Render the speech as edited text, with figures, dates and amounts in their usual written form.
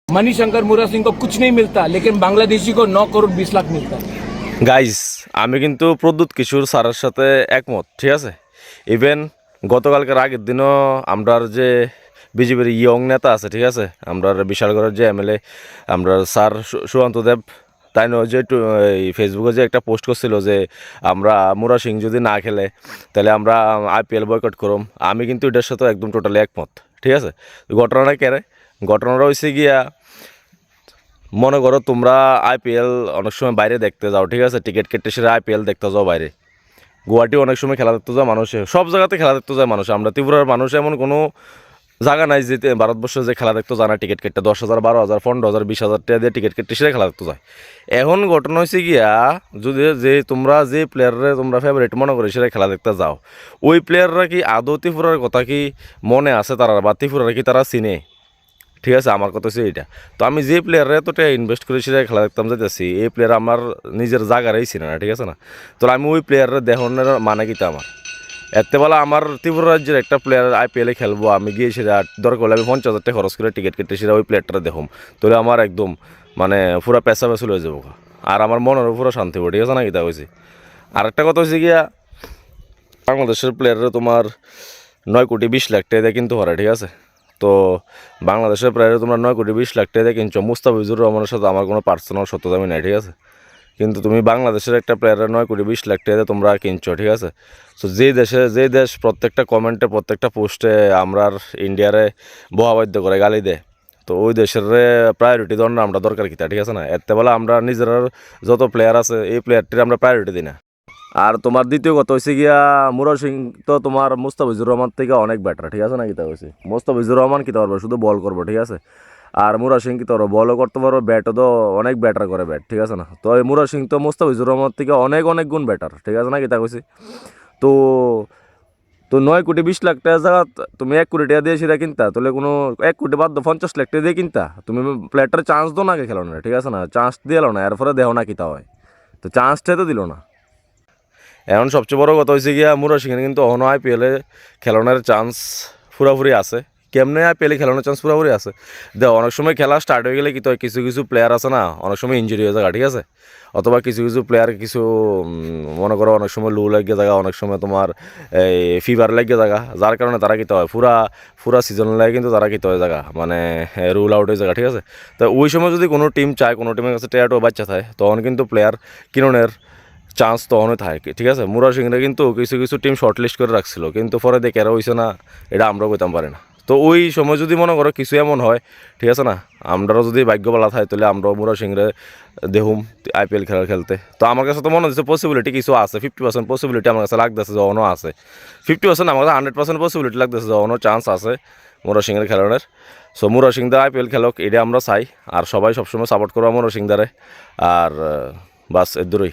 मणिशंकर मुरा सिंह को कुछ नहीं मिलता लेकिन बांग्लादेशी को 9 करोड़ 20 लाख मिलता है। গাইস আমি কিন্তু প্রদ্যুৎ কিশোর স্যারের সাথে একমত, ঠিক আছে। ইভেন গতকালকের আগের দিনও আমরার যে বিজেপির ইয়ং নেতা আছে, ঠিক আছে, আমরার বিশালগড়ের যে এমএলএ আমরা স্যার সুশান্ত দেব, তাই নয় যে এই ফেসবুকে যে একটা পোস্ট করছিল যে আমরা মুরা সিং যদি না খেলে তাহলে আমরা আইপিএল বয়কট করুম। আমি কিন্তু এটার সাথে একদম টোটালি একমত, ঠিক আছে। ঘটনাটা কেরে, ঘটনাটা হয়েছে গিয়া মনে করো তোমরা আইপিএল অনেক সময় বাইরে দেখতে যাও, ঠিক আছে, টিকিট কেটে সেটা আইপিএল দেখতে যাও বাইরে। গুয়াহাটি অনেক সময় খেলা দেখতে যাও মানুষে, সব জায়গাতে খেলা দেখতে যায় মানুষ। আমরা ত্রিপুরার মানুষ এমন কোনো জায়গা নাই যে ভারতবর্ষে যে খেলা দেখতে যায় না টিকিট কেটে 10,000 12,000 15,000 20,000 টাকা দিয়ে টিকিট কেটে সেটা খেলা দেখতে যায়। এখন ঘটনা হয়েছে গিয়া যদি যে তোমরা যে প্লেয়াররা তোমরা ফেভারিট মনে করে সেটা খেলা দেখতে যাও, ওই প্লেয়াররা কি আদৌ ত্রিপুরার কথা কি মনে আছে তারা, বা ত্রিপুরার কি তারা চিনে? ঠিক আছে, আমার কথা হচ্ছে এইটা। তো আমি যে প্লেয়াররা এতটা ইনভেস্ট করে সেটা খেলা দেখতাম যেতেছি, এই প্লেয়ার আমার নিজের জায়গারই ছিল না, ঠিক আছে না। তো আমি ওই প্লেয়াররা দেখানোর মানে কিতা আমার এতে বেলা আমার ত্রিপুরা রাজ্যের একটা প্লেয়ার আইপিএলে খেলবো, আমি গিয়ে সেটা দরকার হলে আমি 50,000 টাকা খরচ করে টিকিট কেটে সেটা ওই প্লেয়ারটা দেখুম, তাহলে আমার একদম মানে পুরো পেশা পেছল হয়ে যাবো আর আমার মনের পুরো শান্তি হবে, ঠিক আছে না কিতা হয়েছে। আর একটা কথা হয়েছে গিয়া বাংলাদেশের প্লেয়াররা তোমার 9 কোটি 20 লাখ টাকা দিয়ে কিনতে পারে, ঠিক আছে। তো বাংলাদেশের প্লেয়ারে তোমরা 9 কোটি 20 লাখ টাকা দিয়ে কিনছো, মুস্তাফিজুর রহমানের সাথে আমার কোনো পার্সোনাল সত্যতামি নাই, ঠিক আছে। কিন্তু তুমি বাংলাদেশের একটা প্লেয়ারের 9 কোটি 20 লাখ টাকা দিয়ে তোমরা কিনছো, ঠিক আছে। সো যে দেশ প্রত্যেকটা কমেন্টে প্রত্যেকটা পোস্টে আমরার ইন্ডিয়ারে বহাবাদ্য করে গালি দেয়, তো ওই দেশের প্রায়োরিটি দেওয়ার না আমরা দরকার কিতা, ঠিক আছে না। এতে বেলা আমরা নিজের যত প্লেয়ার আছে এই প্লেয়ারটির আমরা প্রায়োরিটি দিই না। আর তোমার দ্বিতীয় কথা হয়েছে গিয়া মুরা সিং তো তোমার মুস্তাফিজুর রহমান থেকে অনেক বেটার, ঠিক আছে না কিতা হয়েছে। মুস্তাফিজুর রহমান কিতা পারবে শুধু বল করবো, ঠিক আছে। আর মুরা সিং কিতা পারবো বলও করতে পারবো, ব্যাটও তো অনেক বেটার করে ব্যাট, ঠিক আছে না। তো এই মুরা সিং তো মুস্তাফিজুর রহমান থেকে অনেক অনেক গুণ বেটার, ঠিক আছে না কিতা কইছি। তো তো 9 কোটি 20 লাখ টাকা জায়গা তুমি 1 কোটি টাকা দিয়ে সেটা কিনতা, তাহলে কোনো 1 কোটি বাদ 50 লাখ টাকা দিয়ে কিনতা, তুমি প্লেয়ারটার চান্স দো না কে খেলো না, ঠিক আছে না। চান্স দিল না, এরপরে দেহ না কিতা হয়, তো চান্সটাই তো দিল না। এখন সবচেয়ে বড় কথা হয়েছে গিয়া মুরা সিংহের কিন্তু অহনো আইপিএলে খেলানোর চান্স পুরাপুরি আছে। কেমনে আইপিএলে খেলানোর চান্স পুরাপুরি আছে দেখ, অনেক সময় খেলা স্টার্ট হয়ে গেলে কি তো কিছু কিছু প্লেয়ার আছে না, অনেক সময় ইঞ্জুরি হয়ে যায়, ঠিক আছে। অথবা কিছু কিছু প্লেয়ার কিছু মনে করো অনেক সময় লু লাগিয়ে জায়গা, অনেক সময় তোমার এই ফিভার লাগিয়ে জায়গা, যার কারণে তারা কিতে হয় পুরা সিজন লাগে কিন্তু তারা কিতে হয় জায়গা মানে রুল আউট হয়ে জায়গা, ঠিক আছে। তো ওই সময় যদি কোনো টিম চায়, কোনো টিমের কাছে টেয়াটো বাচ্চা থাকে, তখন কিন্তু প্লেয়ার কিননের চান্স তখনই থাকে, ঠিক আছে। মুরা সিংরা কিন্তু কিছু কিছু টিম শর্টলিস্ট করে রাখছিল, কিন্তু পরে দেখে এরা হয়েছে না, এটা আমরাও কইতাম পারি না। তো ওই সময় যদি মনে করো কিছু এমন হয়, ঠিক আছে না, আমরাও যদি ভাগ্য বলা থাকে তাহলে আমরাও মুরা সিংরে দেখুম আইপিএল খেলতে। তো আমার কাছে তো মনে হচ্ছে পসিবিলিটি কিছু আছে, 50% পসিবিলিটি আমার কাছে লাগতেছে, যখনও আছে 50%, আমার কাছে 100% পসিবিলিটি লাগতেছে, যখনও চান্স আছে মুরা সিংয়ের খেলানোর। সো মুরা সিং দা আইপিএল খেলক এটা আমরা চাই, আর সবাই সবসময় সাপোর্ট করবো মুরা সিং দারে। আর বাস এর দূরই।